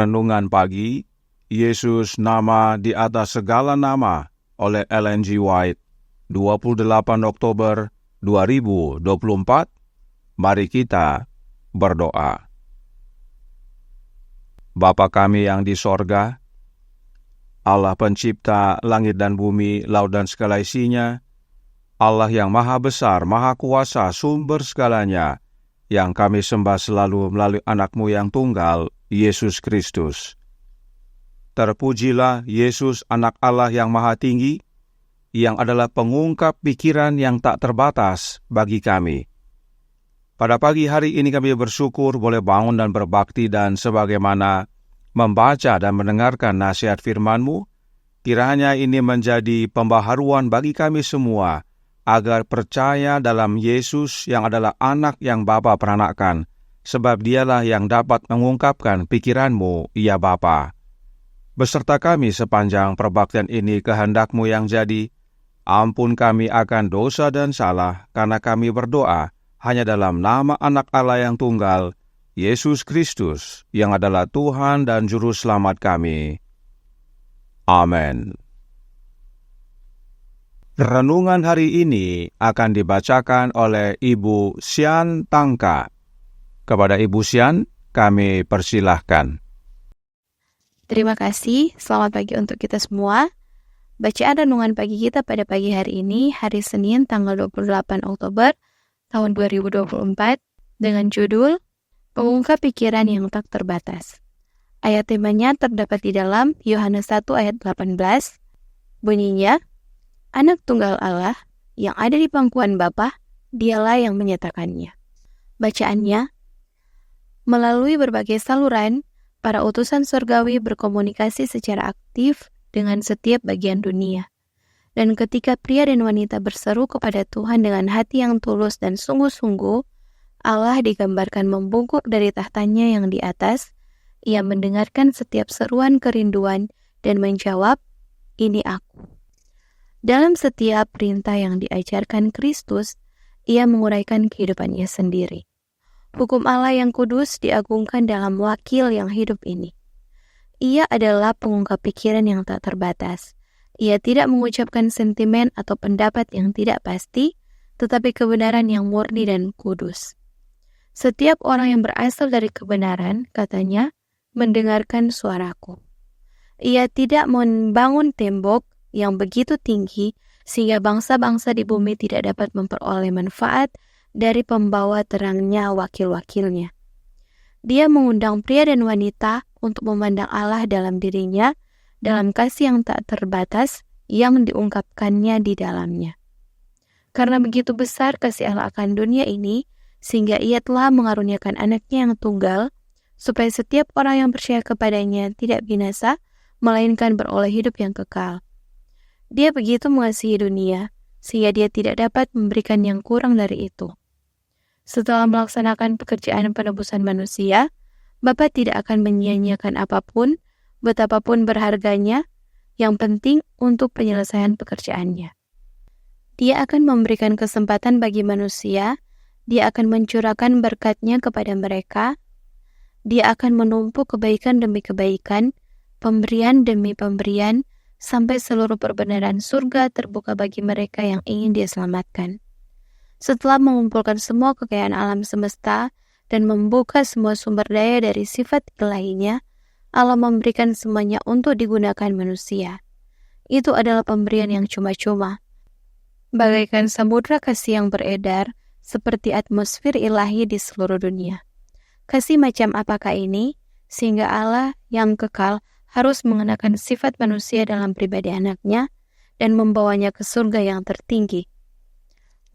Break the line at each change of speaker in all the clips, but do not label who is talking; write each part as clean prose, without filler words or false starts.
Renungan Pagi, Yesus Nama di Atas Segala Nama oleh Ellen G. White, 28 Oktober 2024. Mari kita berdoa. Bapa kami yang di sorga, Allah pencipta langit dan bumi, laut dan segala isinya, Allah yang maha besar, maha kuasa, sumber segalanya, yang kami sembah selalu melalui anak-Mu yang tunggal, Yesus Kristus. Terpujilah Yesus, anak Allah yang maha tinggi, yang adalah pengungkap pikiran yang tak terbatas bagi kami. Pada pagi hari ini kami bersyukur boleh bangun dan berbakti, dan sebagaimana membaca dan mendengarkan nasihat firman-Mu, kiranya ini menjadi pembaharuan bagi kami semua, agar percaya dalam Yesus yang adalah anak yang Bapa peranakan, sebab dialah yang dapat mengungkapkan pikiran-Mu, ya Bapa. Beserta kami sepanjang perbaktian ini kehendak-Mu yang jadi, ampun kami akan dosa dan salah, karena kami berdoa hanya dalam nama anak Allah yang tunggal, Yesus Kristus, yang adalah Tuhan dan Juru Selamat kami. Amin. Renungan hari ini akan dibacakan oleh Ibu Sian Tangka. Kepada Ibu Sian, kami persilahkan.
Terima kasih, selamat pagi untuk kita semua. Bacaan renungan pagi kita pada pagi hari ini, hari Senin tanggal 28 Oktober tahun 2024, dengan judul Pengungkap Pikiran yang Tak Terbatas. Ayat temanya terdapat di dalam Yohanes 1 ayat 18, bunyinya, Anak tunggal Allah yang ada di pangkuan Bapa, dialah yang menyatakannya. Bacaannya, melalui berbagai saluran, para utusan surgawi berkomunikasi secara aktif dengan setiap bagian dunia. Dan ketika pria dan wanita berseru kepada Tuhan dengan hati yang tulus dan sungguh-sungguh, Allah digambarkan membungkuk dari tahtanya yang di atas. Ia mendengarkan setiap seruan kerinduan dan menjawab, "Ini aku." Dalam setiap perintah yang diajarkan Kristus, ia menguraikan kehidupannya sendiri. Hukum Allah yang kudus diagungkan dalam wakil yang hidup ini. Ia adalah pengungkap pikiran yang tak terbatas. Ia tidak mengucapkan sentimen atau pendapat yang tidak pasti, tetapi kebenaran yang murni dan kudus. Setiap orang yang berasal dari kebenaran, katanya, mendengarkan suaraku. Ia tidak membangun tembok yang begitu tinggi sehingga bangsa-bangsa di bumi tidak dapat memperoleh manfaat dari pembawa terangnya wakil-wakilnya. Dia mengundang pria dan wanita untuk memandang Allah dalam dirinya, dalam kasih yang tak terbatas yang diungkapkannya di dalamnya. Karena begitu besar kasih Allah akan dunia ini, sehingga ia telah mengaruniakan anaknya yang tunggal, supaya setiap orang yang percaya kepadanya tidak binasa, melainkan beroleh hidup yang kekal. Dia begitu mengasihi dunia, sehingga dia tidak dapat memberikan yang kurang dari itu. Setelah melaksanakan pekerjaan penebusan manusia, Bapa tidak akan menyia-nyiakan apapun, betapapun berharganya, yang penting untuk penyelesaian pekerjaannya. Dia akan memberikan kesempatan bagi manusia, dia akan mencurahkan berkat-Nya kepada mereka, dia akan menumpuk kebaikan demi kebaikan, pemberian demi pemberian, sampai seluruh perbenaran surga terbuka bagi mereka yang ingin Dia selamatkan. Setelah mengumpulkan semua kekayaan alam semesta dan membuka semua sumber daya dari sifat ilahinya, Allah memberikan semuanya untuk digunakan manusia. Itu adalah pemberian yang cuma-cuma. Bagaikan samudra kasih yang beredar, seperti atmosfer ilahi di seluruh dunia. Kasih macam apakah ini, sehingga Allah yang kekal harus mengenakan sifat manusia dalam pribadi anaknya dan membawanya ke surga yang tertinggi.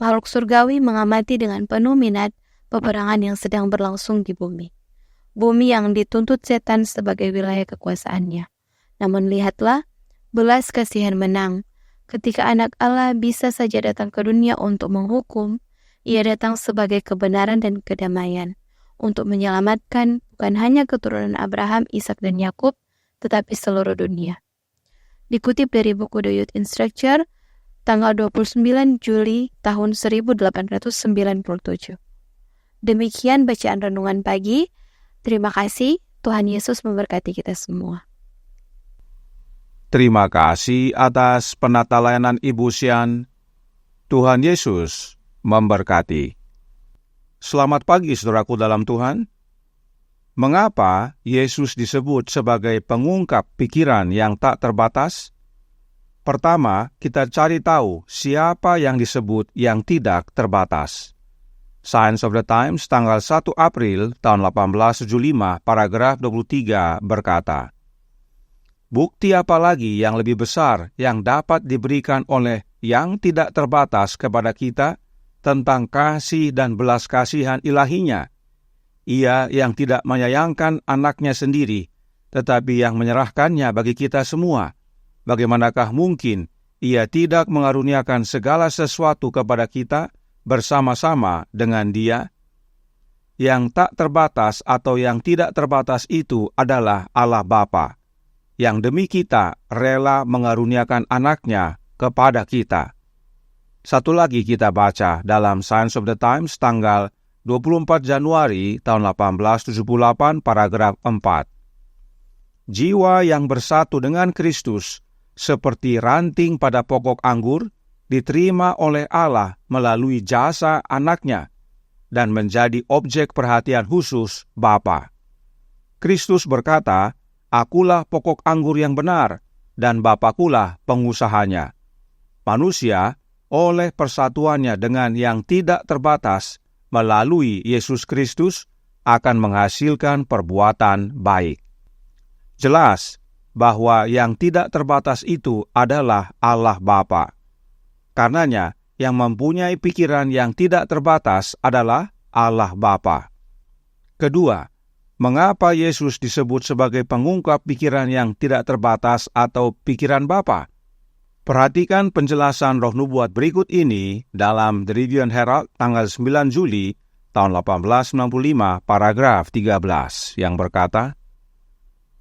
Makhluk surgawi mengamati dengan penuh minat peperangan yang sedang berlangsung di bumi. Bumi yang dituntut setan sebagai wilayah kekuasaannya. Namun lihatlah, belas kasihan menang. Ketika anak Allah bisa saja datang ke dunia untuk menghukum, ia datang sebagai kebenaran dan kedamaian, untuk menyelamatkan bukan hanya keturunan Abraham, Ishak dan Yakub, tetapi seluruh dunia. Dikutip dari buku The Youth Instructure, tanggal 29 Juli tahun 1897. Demikian bacaan renungan pagi. Terima kasih, Tuhan Yesus memberkati kita semua.
Terima kasih atas penata layanan Ibu Sian. Tuhan Yesus memberkati. Selamat pagi saudaraku dalam Tuhan. Mengapa Yesus disebut sebagai pengungkap pikiran yang tak terbatas? Pertama, kita cari tahu siapa yang disebut yang tidak terbatas. Signs of the Times tanggal 1 April tahun 1875 paragraf 23 berkata, bukti apa lagi yang lebih besar yang dapat diberikan oleh yang tidak terbatas kepada kita tentang kasih dan belas kasihan ilahinya? Ia yang tidak menyayangkan anaknya sendiri, tetapi yang menyerahkannya bagi kita semua. Bagaimanakah mungkin ia tidak mengaruniakan segala sesuatu kepada kita bersama-sama dengan Dia? Yang tak terbatas atau yang tidak terbatas itu adalah Allah Bapa, yang demi kita rela mengaruniakan anaknya kepada kita. Satu lagi kita baca dalam Signs of the Times tanggal 24 Januari tahun 1878 paragraf 4. Jiwa yang bersatu dengan Kristus seperti ranting pada pokok anggur diterima oleh Allah melalui jasa anaknya dan menjadi objek perhatian khusus Bapa. Kristus berkata, akulah pokok anggur yang benar, dan Bapakulah pengusahanya. Manusia, oleh persatuannya dengan yang tidak terbatas, melalui Yesus Kristus, akan menghasilkan perbuatan baik. Jelas bahwa yang tidak terbatas itu adalah Allah Bapa. Karenanya, yang mempunyai pikiran yang tidak terbatas adalah Allah Bapa. Kedua, mengapa Yesus disebut sebagai pengungkap pikiran yang tidak terbatas atau pikiran Bapa? Perhatikan penjelasan roh nubuat berikut ini dalam The Review and Herald tanggal 9 Juli tahun 1895 paragraf 13 yang berkata,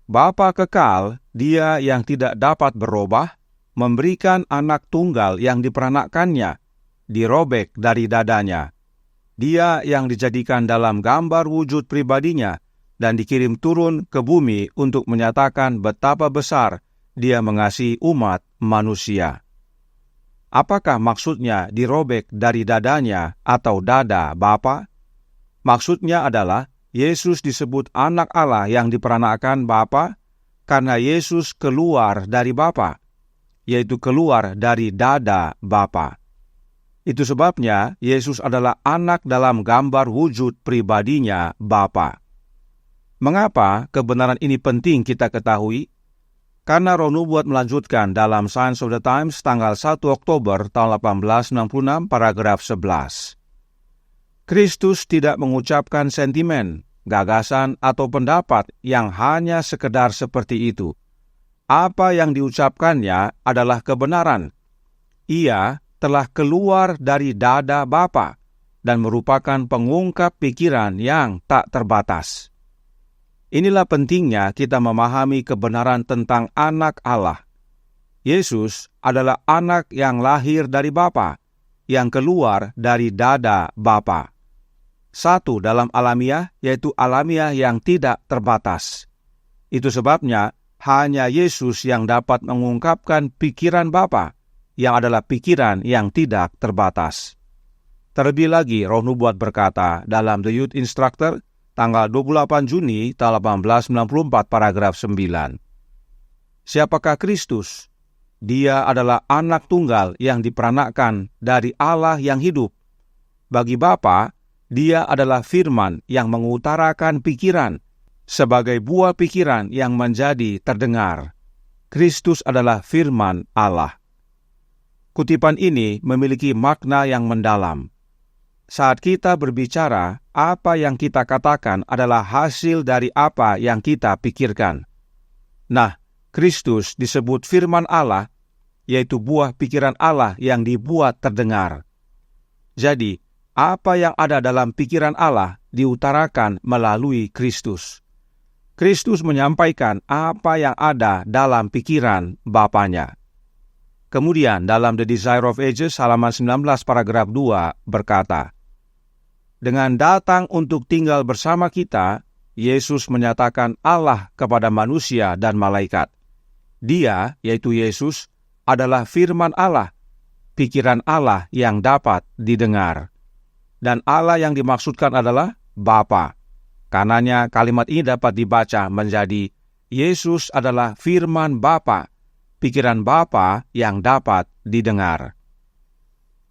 Bapa kekal, Dia yang tidak dapat berubah, memberikan anak tunggal yang diperanakkannya, dirobek dari dadanya. Dia yang dijadikan dalam gambar wujud pribadinya, dan dikirim turun ke bumi untuk menyatakan betapa besar Dia mengasihi umat manusia. Apakah maksudnya dirobek dari dadanya atau dada Bapa? Maksudnya adalah Yesus disebut anak Allah yang diperanakkan Bapa karena Yesus keluar dari Bapa, yaitu keluar dari dada Bapa. Itu sebabnya Yesus adalah anak dalam gambar wujud pribadinya Bapa. Mengapa kebenaran ini penting kita ketahui? Karena roh nubuat melanjutkan dalam Signs of the Times tanggal 1 Oktober tahun 1866 paragraf 11. Kristus tidak mengucapkan sentimen, gagasan atau pendapat yang hanya sekedar seperti itu. Apa yang diucapkannya adalah kebenaran. Ia telah keluar dari dada Bapa dan merupakan pengungkap pikiran yang tak terbatas. Inilah pentingnya kita memahami kebenaran tentang anak Allah. Yesus adalah anak yang lahir dari Bapa, yang keluar dari dada Bapa. Satu dalam alamiah, yaitu alamiah yang tidak terbatas. Itu sebabnya hanya Yesus yang dapat mengungkapkan pikiran Bapa, yang adalah pikiran yang tidak terbatas. Terlebih lagi, roh nubuat berkata dalam The Youth Instructor, tanggal 28 Juni tahun 1894 paragraf 9. Siapakah Kristus? Dia adalah anak tunggal yang diperanakkan dari Allah yang hidup. Bagi Bapa, Dia adalah firman yang mengutarakan pikiran sebagai buah pikiran yang menjadi terdengar. Kristus adalah firman Allah. Kutipan ini memiliki makna yang mendalam. Saat kita berbicara, apa yang kita katakan adalah hasil dari apa yang kita pikirkan. Nah, Kristus disebut firman Allah, yaitu buah pikiran Allah yang dibuat terdengar. Jadi, apa yang ada dalam pikiran Allah diutarakan melalui Kristus. Kristus menyampaikan apa yang ada dalam pikiran Bapanya. Kemudian dalam The Desire of Ages halaman 19 paragraf 2 berkata, dengan datang untuk tinggal bersama kita, Yesus menyatakan Allah kepada manusia dan malaikat. Dia, yaitu Yesus, adalah firman Allah, pikiran Allah yang dapat didengar. Dan Allah yang dimaksudkan adalah Bapa. Karenanya kalimat ini dapat dibaca menjadi Yesus adalah firman Bapa, pikiran Bapa yang dapat didengar.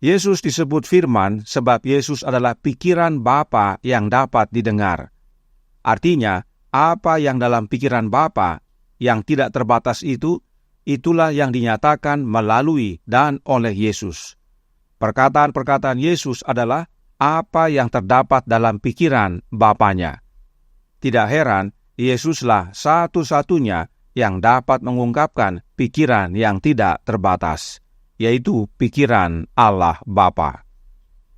Yesus disebut firman sebab Yesus adalah pikiran Bapa yang dapat didengar. Artinya, apa yang dalam pikiran Bapa yang tidak terbatas itu, itulah yang dinyatakan melalui dan oleh Yesus. Perkataan-perkataan Yesus adalah apa yang terdapat dalam pikiran Bapanya. Tidak heran, Yesuslah satu-satunya yang dapat mengungkapkan pikiran yang tidak terbatas, yaitu pikiran Allah Bapa.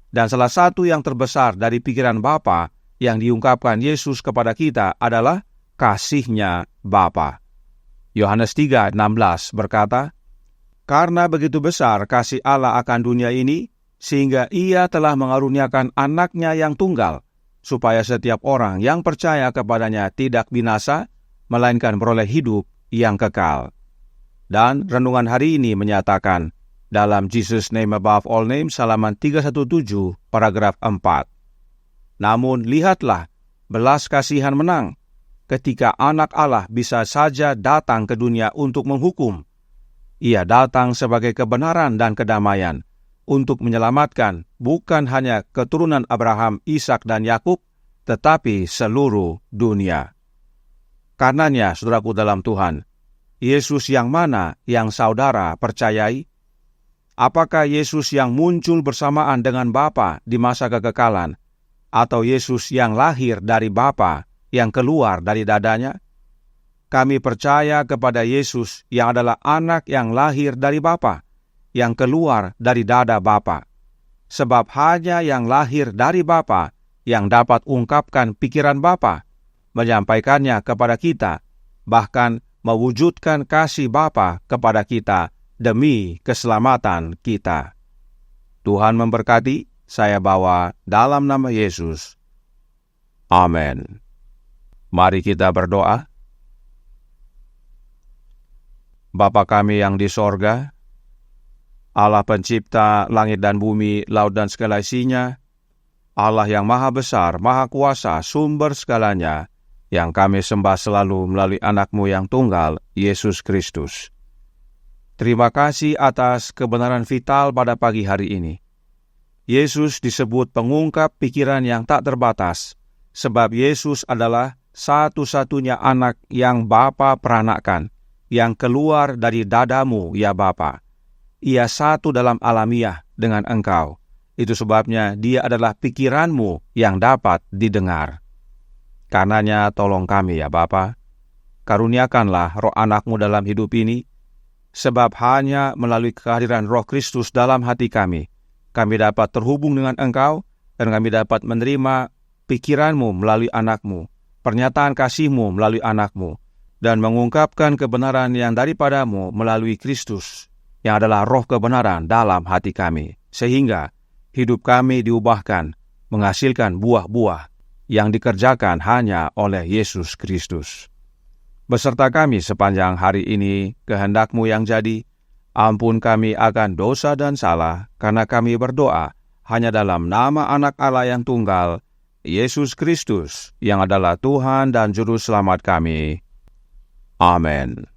Dan salah satu yang terbesar dari pikiran Bapa yang diungkapkan Yesus kepada kita adalah kasih-Nya Bapa. Yohanes 3:16 berkata, "Karena begitu besar kasih Allah akan dunia ini, sehingga Ia telah mengaruniakan anak-Nya yang tunggal, supaya setiap orang yang percaya kepadanya tidak binasa, melainkan beroleh hidup yang kekal." Dan renungan hari ini menyatakan, dalam Jesus Name Above All Names, halaman 317, paragraf 4. "Namun lihatlah, belas kasihan menang, ketika anak Allah bisa saja datang ke dunia untuk menghukum. Ia datang sebagai kebenaran dan kedamaian, untuk menyelamatkan bukan hanya keturunan Abraham, Ishak, dan Yakub, tetapi seluruh dunia." Karenanya, saudaraku dalam Tuhan, Yesus yang mana yang saudara percayai? Apakah Yesus yang muncul bersamaan dengan Bapa di masa kekekalan, atau Yesus yang lahir dari Bapa yang keluar dari dadanya? Kami percaya kepada Yesus yang adalah anak yang lahir dari Bapa, yang keluar dari dada Bapa. Sebab hanya yang lahir dari Bapa yang dapat ungkapkan pikiran Bapa, menyampaikannya kepada kita, bahkan mewujudkan kasih Bapa kepada kita demi keselamatan kita. Tuhan memberkati. Saya bawa dalam nama Yesus. Amin. Mari kita berdoa. Bapa kami yang di sorga, Allah pencipta langit dan bumi, laut dan segala isinya, Allah yang maha besar, maha kuasa, sumber segalanya, yang kami sembah selalu melalui anak-Mu yang tunggal, Yesus Kristus. Terima kasih atas kebenaran vital pada pagi hari ini. Yesus disebut pengungkap pikiran yang tak terbatas, sebab Yesus adalah satu-satunya anak yang Bapa peranakkan, yang keluar dari dadamu, ya Bapa. Ia satu dalam alamiah dengan Engkau. Itu sebabnya Dia adalah pikiran-Mu yang dapat didengar. Karenanya tolong kami, ya Bapa. Karuniakanlah roh anak-Mu dalam hidup ini, sebab hanya melalui kehadiran Roh Kristus dalam hati kami dapat terhubung dengan Engkau, dan kami dapat menerima pikiran-Mu melalui anak-Mu, pernyataan kasih-Mu melalui anak-Mu, dan mengungkapkan kebenaran yang daripada-Mu melalui Kristus, yang adalah roh kebenaran dalam hati kami, sehingga hidup kami diubahkan, menghasilkan buah-buah yang dikerjakan hanya oleh Yesus Kristus. Beserta kami sepanjang hari ini, kehendak-Mu yang jadi. Ampun kami akan dosa dan salah, karena kami berdoa hanya dalam nama Anak Allah yang tunggal, Yesus Kristus, yang adalah Tuhan dan Juru Selamat kami. Amin.